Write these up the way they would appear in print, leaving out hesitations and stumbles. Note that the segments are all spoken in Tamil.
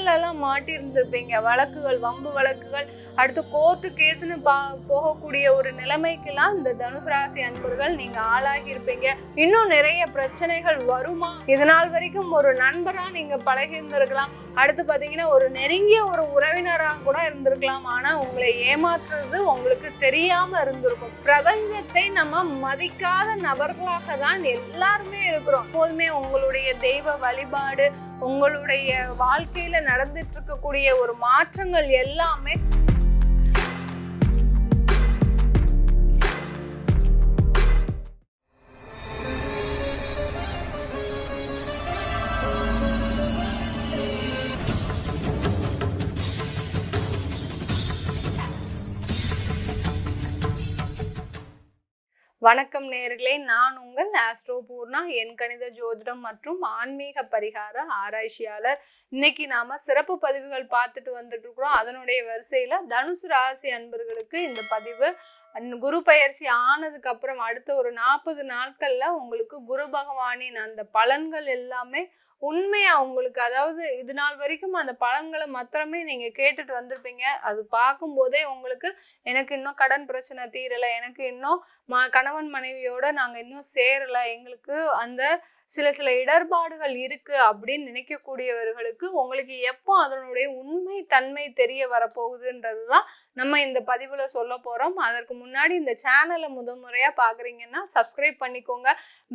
சிக்கல்ல எல்லாம் மாட்டி இருந்திருப்பீங்க. வழக்குகள், வம்பு வழக்குகள், அடுத்து கோர்ட்டு கேஸ்ன்னு போகக்கூடிய ஒரு நிலைமைக்கெல்லாம் இந்த தனுசு ராசி அன்பர்கள் நீங்க ஆளாகி இருப்பீங்க. இன்னும் நிறைய பிரச்சனைகள் வருமா? இது நாள் வரைக்கும் ஒரு நண்பரா நீங்க பழகி இருந்திருக்கலாம். அடுத்து பாத்தீங்கன்னா ஒரு நெருங்கிய ஒரு உறவினரா கூட இருந்திருக்கலாம். ஆனா உங்களை ஏமாற்றுறது உங்களுக்கு தெரியாம இருந்திருக்கும். பிரபஞ்சத்தை நம்ம மதிக்காத நபர்களாக தான் எல்லாருமே இருக்கிறோம். எப்போதுமே உங்களுடைய தெய்வ வழிபாடு, உங்களுடைய வாழ்க்கையில நடந்துட்டு இருக்கக்கூடிய ஒரு மாற்றங்கள் எல்லாமே வணக்கம் நேயர்களே, நான் உங்கள் ஆஸ்ட்ரோ பூர்ணா, என் கணித ஜோதிடம் மற்றும் ஆன்மீக பரிகார ஆராய்ச்சியாளர். இன்னைக்கு நாம சிறப்பு பதிவுகள் பார்த்துட்டு வந்துட்டு இருக்கிறோம். அதனுடைய வரிசையில தனுசு ராசி அன்பர்களுக்கு இந்த பதிவு குரு பயிற்சி ஆனதுக்கு அப்புறம் அடுத்த ஒரு 40 நாட்கள்ல உங்களுக்கு குரு பகவானின் அந்த பலன்கள் எல்லாமே உண்மையா உங்களுக்கு, அதாவது இது நாள் வரைக்கும் அந்த பலன்களை மாத்திரமே நீங்க கேட்டுட்டு வந்திருப்பீங்க. அது பார்க்கும் போதே உங்களுக்கு எனக்கு இன்னும் கடன் பிரச்சனை தீரலை, எனக்கு இன்னும் கணவன் மனைவியோட நாங்க இன்னும் சேரல, எங்களுக்கு அந்த சில இடர்பாடுகள் இருக்கு அப்படின்னு நினைக்கக்கூடியவர்களுக்கு உங்களுக்கு எப்போ அதனுடைய உண்மை தன்மை தெரிய வரப்போகுதுன்றதுதான் நம்ம இந்த பதிவுல சொல்ல போறோம். அதற்கு முன்னாடி இந்த சேனலை முதன்முறையா பாக்குறீங்கன்னா சப்ஸ்கிரைப் பண்ணிக்கோங்க.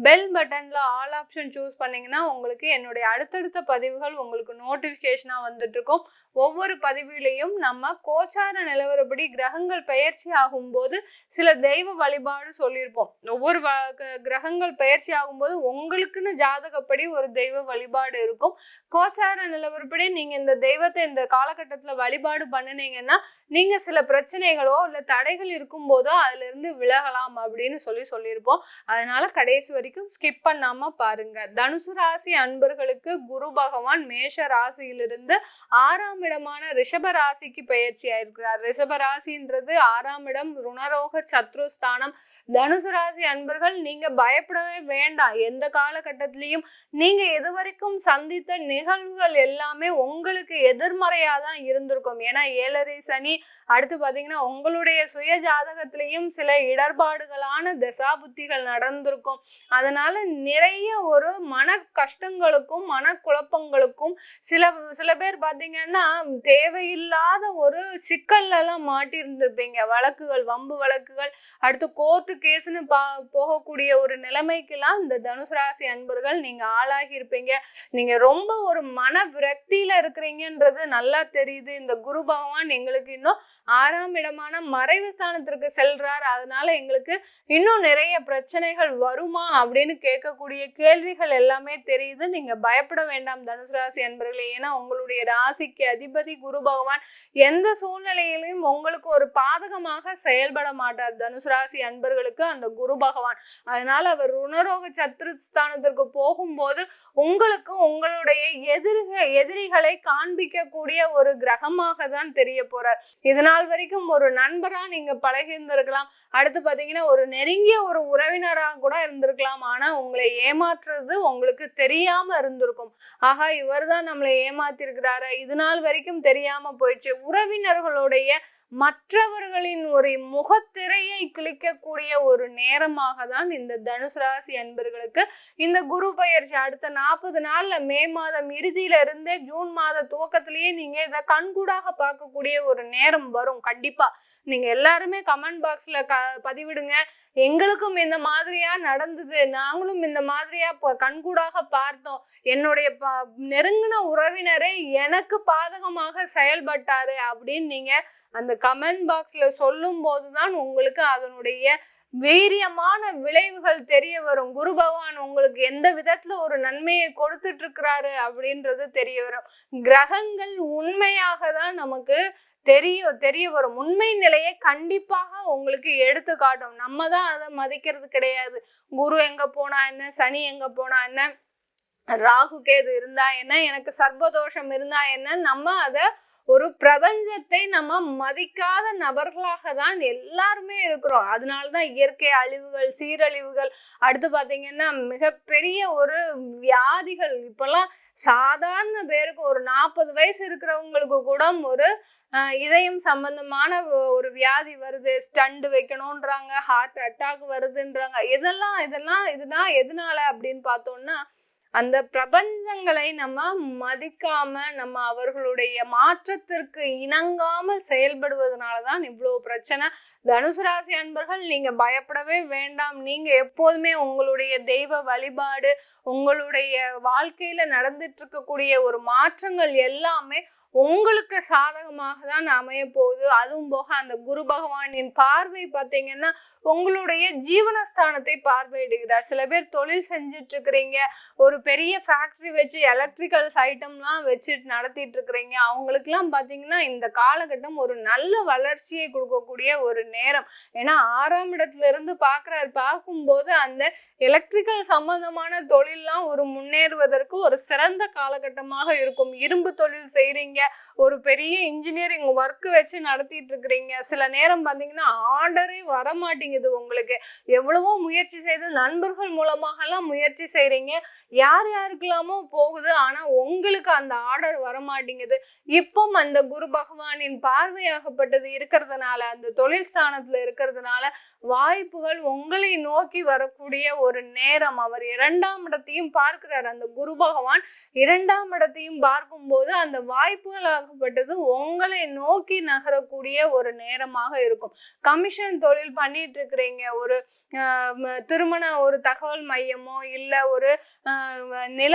பெல் பட்டன்ல ஆல் ஆப்ஷன் சூஸ் பண்ணீங்கன்னா உங்களுக்கு என்னுடைய அடுத்தடுத்த பதிவுகள் உங்களுக்கு நோட்டிபிகேஷனா வந்துட்டு இருக்கும். ஒவ்வொரு பதிவிலையும் நம்ம கோச்சார நிலவரப்படி கிரகங்கள் பெயர்ச்சி ஆகும் போது சில தெய்வ வழிபாடு சொல்லியிருப்போம். ஒவ்வொரு கிரகங்கள் பெயர்ச்சி ஆகும்போது உங்களுக்குன்னு ஜாதகப்படி ஒரு தெய்வ வழிபாடு இருக்கும். கோச்சார நிலவரப்படி நீங்க இந்த தெய்வத்தை இந்த காலகட்டத்துல வழிபாடு பண்ணினீங்கன்னா நீங்க சில பிரச்சனைகளோ இல்ல தடைகள் இருக்கும் போதோ அதுல இருந்து விலகலாம் அப்படின்னு சொல்லியிருப்போம். அதனால கடைசி வரைக்கும் ஸ்கிப் பண்ணாம பாருங்க. தனுசு ராசி அன்பர்களுக்கு குரு பகவான் மேஷ ராசியிலிருந்து 6ஆம் இடமான ரிஷப ராசிக்கு பயிற்சி ஆயிருக்கிறார். ரிஷப ராசின்றது 6ஆம் இடம், ருணரோக சத்ருஸ்தானம். தனுசு ராசி அன்பர்கள் நீங்க பயப்படவே வேண்டாம். எந்த காலகட்டத்திலையும் நீங்க இதுவரைக்கும் சந்தித்த நிகழ்வுகள் எல்லாமே உங்களுக்கு எதிர்மறையா தான் இருந்திருக்கும். ஏன்னா 7.5 சனி, அடுத்து பாத்தீங்கன்னா உங்களுடைய சுய ஜாதகத்திலையும் சில இடர்பாடுகளான தசாபுத்திகள் நடந்திருக்கும். அதனால நிறைய ஒரு மன கஷ்டங்களுக்கும் மனக்குழப்பங்களுக்கும் சில பேர் பாத்தீங்கன்னா தேவையில்லாத ஒரு சிக்கல்ல எல்லாம் மாட்டி இருந்திருப்பீங்க. வழக்குகள், வம்பு வழக்குகள், அடுத்து கோர்ட்டு கேஸ்ன்னு போகக்கூடிய ஒரு நிலைமைக்கெல்லாம் இந்த தனுசு ராசி அன்பர்கள் நீங்க ஆளாகி இருப்பீங்க. நீங்க ரொம்ப ஒரு மன விரக்தியில இருக்கிறீங்கன்றது நல்லா தெரியுது. இந்த குரு பகவான் எங்களுக்கு இன்னும் 6ஆம் இடமான மறைவு ஸ்தானத்திற்கு செல்றார். அதனால எங்களுக்கு இன்னும் நிறைய பிரச்சனைகள் வருமா அப்படின்னு கேட்கக்கூடிய கேள்விகள் எல்லாமே தெரியுது. நீங்க பயப்பட வேண்டாம் தனுசு ராசி அன்பர்களே. ஏன்னா உங்களுடைய ராசிக்கு அதிபதி குரு பகவான் எந்த சூழ்நிலையிலும் உங்களுக்கு ஒரு பாதகமாக செயல்பட மாட்டார். தனுசு ராசி அன்பர்களுக்கு அந்த குரு பகவான், அதனால அவர் ருணரோக சத்ருஸ்தானத்திற்கு போகும்போது உங்களுக்கு உங்களுடைய எதிரிகளை காண்பிக்கக்கூடிய ஒரு கிரகமாக தான் தெரிய போறார். இதனால் வரைக்கும் ஒரு நண்பரா நீங்க பழகி இருந்திருக்கலாம். அடுத்து பாத்தீங்கன்னா ஒரு நெருங்கிய ஒரு உறவினரா கூட இருந்திருக்கலாம். ஆனா உங்களை ஏமாற்றுறது உங்களுக்கு தெரியாம இருந்திருக்கும். ஆகா, இவர் தான் நம்மளை ஏமாத்திருக்கிறாரு, இது நாள் வரைக்கும் தெரியாம போயிடுச்சு. உறவினர்களுடைய மற்றவர்களின் ஒரு முகத்திரையை கிழிக்கக்கூடிய ஒரு நேரமாக தான் இந்த தனுசு ராசி அன்பர்களுக்கு இந்த குரு பயிற்சி அடுத்த 40 நாள்ல மே மாதம் இறுதியில இருந்தே ஜூன் மாத துவக்கத்திலேயே நீங்க இதை கண்கூடாக பார்க்கக்கூடிய ஒரு நேரம் வரும். கண்டிப்பா நீங்க எல்லாருமே கமெண்ட் பாக்ஸ்ல பதிவிடுங்க. எங்களுக்கும் இந்த மாதிரியா நடந்தது, நாங்களும் இந்த மாதிரியா கண்கூடாக பார்த்தோம், என்னுடைய நெருங்கின உறவினரே எனக்கு பாதகமாக செயல்பட்டாரு அப்படின்னு நீங்க அந்த கமெண்ட் பாக்ஸ்ல சொல்லும் போதுதான் உங்களுக்கு அதனுடைய வீரியமான விளைவுகள் தெரிய வரும். குரு பகவான் உங்களுக்கு எந்த விதத்துல ஒரு நன்மையை கொடுத்துட்டு இருக்கிறாரு அப்படின்றது தெரிய வரும். கிரகங்கள் உண்மையாக தான் நமக்கு தெரிய வரும். உண்மை நிலையை கண்டிப்பாக உங்களுக்கு எடுத்து காட்டும். நம்ம தான் அதை மதிக்கிறது கிடையாது. குரு எங்க போனா என்ன, சனி எங்க போனா என்ன, ராகு கேது இருந்தா என்ன, எனக்கு சர்ப்பதோஷம் இருந்தா என்ன, நம்ம அத ஒரு பிரபஞ்சத்தை நம்ம மதிக்காத நபர்களாக தான் எல்லாருமே இருக்கிறோம். அதனாலதான் இயற்கை அழிவுகள், சீரழிவுகள், அடுத்து பாத்தீங்கன்னா மிகப்பெரிய ஒரு வியாதிகள். இப்பெல்லாம் சாதாரண பேருக்கு ஒரு 40 வயசு இருக்கிறவங்களுக்கு கூட ஒரு இதயம் சம்பந்தமான ஒரு வியாதி வருது, ஸ்டண்ட் வைக்கணும்ன்றாங்க, ஹார்ட் அட்டாக் வருதுன்றாங்க. இதுதான் எதனால அப்படின்னு பார்த்தோம்னா, அந்த பிரபஞ்சங்களை நம்ம மதிக்காம, நம்ம அவர்களுடைய மாற்றத்திற்கு இணங்காமல் செயல்படுவதனாலதான் இவ்வளவு பிரச்சனை. தனுசு ராசி அன்பர்கள், நீங்க பயப்படவே வேண்டாம். நீங்க எப்போதுமே உங்களுடைய தெய்வ வழிபாடு, உங்களுடைய வாழ்க்கையில நடந்துட்டு இருக்கக்கூடிய ஒரு மாற்றங்கள் எல்லாமே உங்களுக்கு சாதகமாக தான் அமைய போகுது. அதுவும் போக அந்த குரு பகவானின் பார்வை பார்த்தீங்கன்னா உங்களுடைய ஜீவனஸ்தானத்தை பார்வையிடுகிறார். சில பேர் தொழில் செஞ்சுட்டு இருக்கிறீங்க, ஒரு பெரிய ஃபேக்டரி வச்சு எலக்ட்ரிக்கல்ஸ் ஐட்டம்லாம் வச்சுட்டு நடத்திட்டு இருக்கிறீங்க, அவங்களுக்குலாம் பார்த்தீங்கன்னா இந்த காலகட்டம் ஒரு நல்ல வளர்ச்சியை கொடுக்கக்கூடிய ஒரு நேரம். ஏன்னா 6ஆம் இடத்துல இருந்து பார்க்கும்போது அந்த எலக்ட்ரிக்கல் சம்பந்தமான தொழில்லாம் ஒரு முன்னேறுவதற்கு ஒரு சிறந்த காலகட்டமாக இருக்கும். இரும்பு தொழில் செய்றீங்க, ஒரு பெரிய இன்ஜினியரிங் ஒர்க் வச்சு நடத்திட்டு இருக்கிறீங்க, சில நேரம் பாத்தீங்கன்னா ஆர்டரே வர மாட்டேங்குது. உங்களுக்கு எவ்வளவோ முயற்சி செய்து நண்பர்கள் மூலமாக எல்லாம் முயற்சி செய்றீங்க, யார் யாருக்கெல்லாமோ போகுது, ஆனா உங்களுக்கு அந்த ஆர்டர் வர மாட்டேங்குது. இப்போ அந்த குரு பகவானின் பார்வையாகப்பட்டது இருக்கிறதுனால, அந்த தொழில் ஸ்தானத்துல இருக்கிறதுனால வாய்ப்புகள் உங்களை நோக்கி வரக்கூடிய ஒரு நேரம். அவர் 2ஆம் இடத்தையும் பார்க்கிறார். அந்த குரு பகவான் 2ஆம் இடத்தையும் பார்க்கும்போது அந்த வாய்ப்புகள் ஆகப்பட்டது உங்களை நோக்கி நகரக்கூடிய ஒரு நேரமாக இருக்கும். கமிஷன் தொழில் பண்ணிட்டு இருக்கிறீங்க, ஒரு திருமண ஒரு தகவல் மையமோ இல்ல ஒரு நில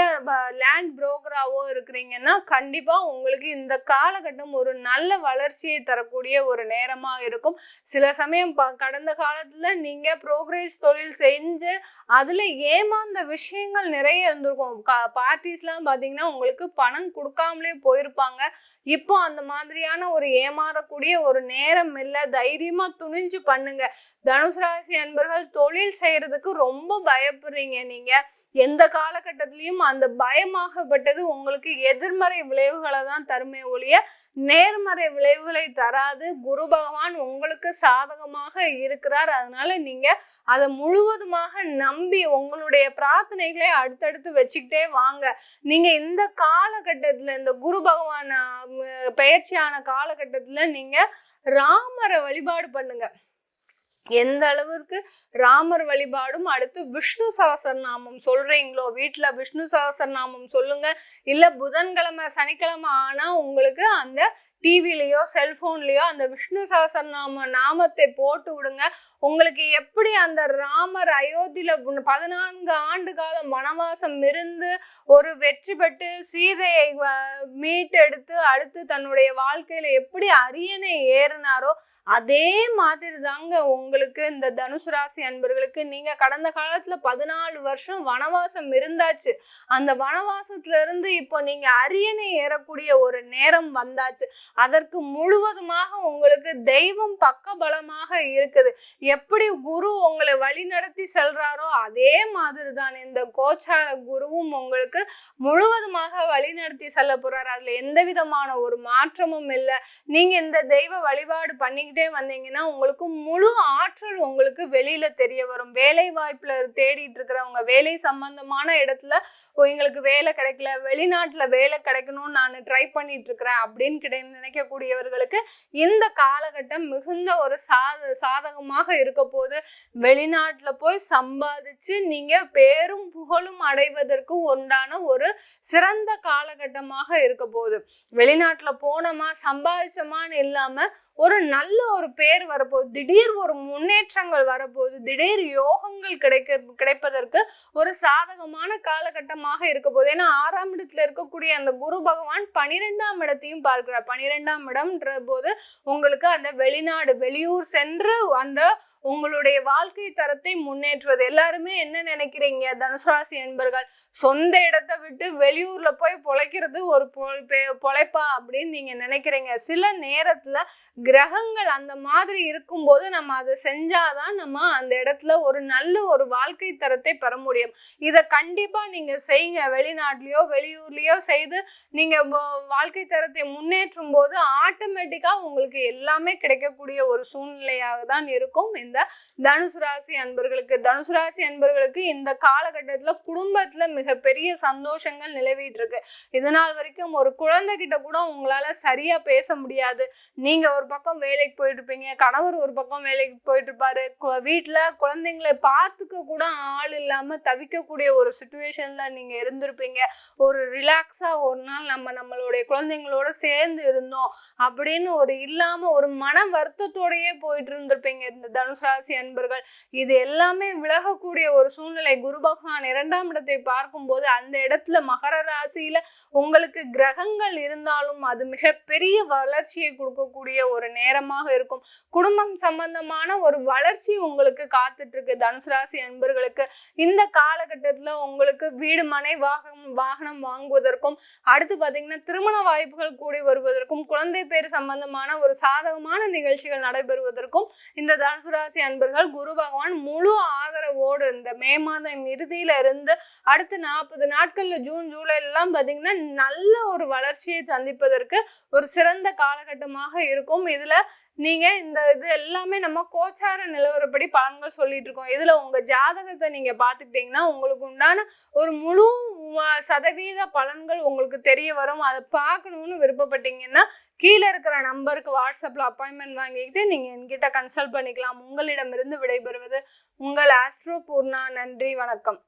லேண்ட் புரோக்கராவோ இருக்கிறீங்கன்னா கண்டிப்பா உங்களுக்கு இந்த காலகட்டம் ஒரு நல்ல வளர்ச்சியை தரக்கூடிய ஒரு நேரமா இருக்கும். சில சமயம் கடந்த காலத்துல நீங்க புரோக்கரேஜ் தொழில் செஞ்சு அதுல ஏமாந்த விஷயங்கள் நிறைய இருந்திருக்கும். பார்ட்டிஸ் எல்லாம் பாத்தீங்கன்னா உங்களுக்கு பணம் கொடுக்காமலே போயிருப்பாங்க. இப்போ அந்த மாதிரியான ஒரு ஏமாறக்கூடிய ஒரு நேரம் இல்லை. தைரியமா துணிஞ்சு பண்ணுங்க. தனுசு ராசி அன்பர்கள், தொழில் செய்யறதுக்கு ரொம்ப பயப்படுறீங்க. நீங்க எந்த காலகட்டத்திலையும் அந்த பயமாகப்பட்டது உங்களுக்கு எதிர்மறை விளைவுகளை தான் தருமே ஒழிய நேர்மறை விளைவுகளை தராது. குரு பகவான் உங்களுக்கு சாதகமாக இருக்கிறார். அதனால நீங்க அதை முழுவதுமாக நம்பி உங்களுடைய பிரார்த்தனைகளை அடுத்தடுத்து வச்சுக்கிட்டே வாங்க. நீங்க இந்த காலகட்டத்துல, இந்த குரு பகவான் பயிற்சியான காலகட்டத்துல நீங்க ராமரை வழிபாடு பண்ணுங்க. எந்த அளவுக்கு ராமர் வழிபாடும், அடுத்து விஷ்ணு சகஸ்ரநாமம் சொல்றீங்களோ வீட்டுல விஷ்ணு சகஸ்ரநாமம் சொல்லுங்க. இல்ல புதன்கிழமை சனிக்கிழமை ஆனா உங்களுக்கு அந்த டிவிலயோ செல்போன்லயோ அந்த விஷ்ணு சகஸ்ரநாம நாமத்தை போட்டு விடுங்க. உங்களுக்கு எப்படி அந்த ராமர் அயோத்தியில 14 ஆண்டு காலம் வனவாசம் இருந்து ஒரு வெற்றி பெற்று சீதையை மீட்டெடுத்து அடுத்து தன்னுடைய வாழ்க்கையில எப்படி அரியணை ஏறினாரோ அதே மாதிரி தாங்க உங்களுக்கு இந்த தனுசு ராசி அன்பர்களுக்கு. நீங்க கடந்த காலத்துல 14 வருஷம் வனவாசம் இருந்தாச்சு. அந்த வனவாசத்துல இருந்து இப்போ நீங்க அரியணை ஏறக்கூடிய ஒரு நேரம் வந்தாச்சு. அதற்கு முழுவதுமாக உங்களுக்கு தெய்வம் பக்க பலமாக இருக்குது. எப்படி குரு உங்களை வழி நடத்தி செல்றாரோ அதே மாதிரி தான் இந்த கோச்சார குருவும் உங்களுக்கு முழுவதுமாக வழி நடத்தி செல்ல போறாரு. அதுல எந்த விதமான ஒரு மாற்றமும் இல்லை. நீங்க இந்த தெய்வ வழிபாடு பண்ணிக்கிட்டே வந்தீங்கன்னா உங்களுக்கு முழு ஆற்றல் உங்களுக்கு வெளியில தெரிய வரும். வேலை வாய்ப்புல தேடிட்டு இருக்கிறவங்க, வேலை சம்பந்தமான இடத்துல எங்களுக்கு வேலை கிடைக்கல, வெளிநாட்டுல வேலை கிடைக்கணும்னு நான் ட்ரை பண்ணிட்டு இருக்கிறேன் அப்படின்னு நினைக்கக்கூடியவர்களுக்கு இந்த காலகட்டம் மிகுந்த ஒரு சாதகமாக இருக்க போது. வெளிநாட்டுல போய் சம்பாதிச்சு நீங்க பேரும் புகழும் அடைவதற்கு உண்டான ஒரு சிறந்த காலகட்டமாக இருக்க போகுது. வெளிநாட்டுல போனோமா சம்பாதிச்சோமான்னு இல்லாம ஒரு நல்ல ஒரு பேர் வரப்போகுது, திடீர் ஒரு முன்னேற்றங்கள் வரப்போகுது, திடீர் யோகங்கள் கிடைப்பதற்கு ஒரு சாதகமான காலகட்டமாக இருக்க போகுது. ஏன்னா 6ஆம் இடத்துல இருக்கக்கூடிய அந்த குரு பகவான் 12ஆம் இடத்தையும் பார்க்கிறார். 12ஆம் இடம்ன்ற போது உங்களுக்கு அந்த வெளிநாடு வெளியூர் சென்று அந்த உங்களுடைய வாழ்க்கை தரத்தை முன்னேற்றுவது. எல்லாருமே என்ன நினைக்கிறீங்க தனுசு ராசி என்பர்கள், சொந்த இடத்தை விட்டு வெளியூர்ல போய் பொழைக்கிறது ஒரு பொழைப்பா அப்படின்னு நீங்க நினைக்கிறீங்க. சில நேரத்துல கிரகங்கள் அந்த மாதிரி இருக்கும்போது நம்ம அதை செஞ்சாதான் நம்ம அந்த இடத்துல ஒரு நல்ல ஒரு வாழ்க்கை தரத்தை பெற முடியும். இதை கண்டிப்பா நீங்க செய்யுங்க. வெளிநாட்டிலயோ வெளியூர்லயோ செய்து நீங்க வாழ்க்கை தரத்தை முன்னேற்றும் போது ஆட்டோமேட்டிக்கா உங்களுக்கு எல்லாமே கிடைக்கக்கூடிய ஒரு சூழ்நிலையாக தான் இருக்கும் இந்த தனுசு ராசி அன்பர்களுக்கு. தனுசு ராசி அன்பர்களுக்கு இந்த காலகட்டத்துல குடும்பத்துல மிகப்பெரிய சந்தோஷங்கள் நிலவிட்டு இருக்கு. இதனால் வரைக்கும் ஒரு குழந்தை கிட்ட கூட உங்களால சரியா பேச முடியாது. நீங்க ஒரு பக்கம் வேலைக்கு போயிட்டு இருப்பீங்க, கணவர் ஒரு பக்கம் வேலைக்கு போயிட்டு இருப்பாரு, வீட்டுல குழந்தைங்களை பார்த்துக்க கூட ஆள் இல்லாம தவிக்கக்கூடிய ஒரு சிச்சுவேஷன்ல நீங்க இருந்திருப்பீங்க. ஒரு ரிலாக்ஸா ஒரு நாள் நம்மளுடைய குழந்தைங்களோட சேர்ந்து இருந்தோம் அப்படின்னு ஒரு இல்லாம ஒரு மன வருத்தத்தோடயே போயிட்டு இருந்திருப்பீங்க இந்த தனுசு ராசி அன்பர்கள். இது எல்லாமே விலகக்கூடிய ஒரு சூழ்நிலை. குரு பகவான் 2ஆம் இடத்தை பார்க்கும்போது அந்த இடத்துல மகர ராசியில உங்களுக்கு கிரகங்கள் இருந்தாலும் அது மிகப்பெரிய வளர்ச்சியை கொடுக்கக்கூடிய ஒரு நேரமாக இருக்கும். குடும்பம் சம்பந்தமான ஒரு வளர்ச்சி உங்களுக்கு காத்துட்டு இருக்கு தனுசு ராசி அன்பர்களுக்கு. இந்த காலகட்டத்துல உங்களுக்கு வீடு மனை வாகனம் வாங்குவதற்கும், அடுத்து பாத்தீங்கன்னா திருமண வாய்ப்புகள் கூடி வருவதற்கும், குழந்தை பேர் சம்பந்தமான ஒரு சாதகமான நிகழ்ச்சிகள் நடைபெறுவதற்கும் இந்த தனுசு ராசி அன்பர்கள் குரு பகவான் முழு ஆதரவோடு இந்த மே மாதம் இறுதியில இருந்து அடுத்து 40 நாட்கள்ல ஜூன் ஜூலை எல்லாம் பாத்தீங்கன்னா நல்ல ஒரு வளர்ச்சியை சந்திப்பதற்கு ஒரு சிறந்த காலகட்டமாக இருக்கும். இதுல நீங்க இது எல்லாமே நம்ம கோச்சார நிலவரப்படி பலன்கள் சொல்லிட்டு இருக்கோம். இதுல உங்க ஜாதகத்தை நீங்க பாத்துக்கிட்டீங்கன்னா உங்களுக்கு உண்டான ஒரு முழு சதவீத பலன்கள் உங்களுக்கு தெரிய வரும். அதை பார்க்கணும்னு விருப்பப்பட்டீங்கன்னா கீழே இருக்கிற நம்பருக்கு வாட்ஸ்அப்ல அப்பாயின்மெண்ட் வாங்கிக்கிட்டு நீங்க என்கிட்ட கன்சல்ட் பண்ணிக்கலாம். உங்களிடமிருந்து விடைபெறுவது உங்கள் ஆஸ்ட்ரோ பூர்ணா. நன்றி, வணக்கம்.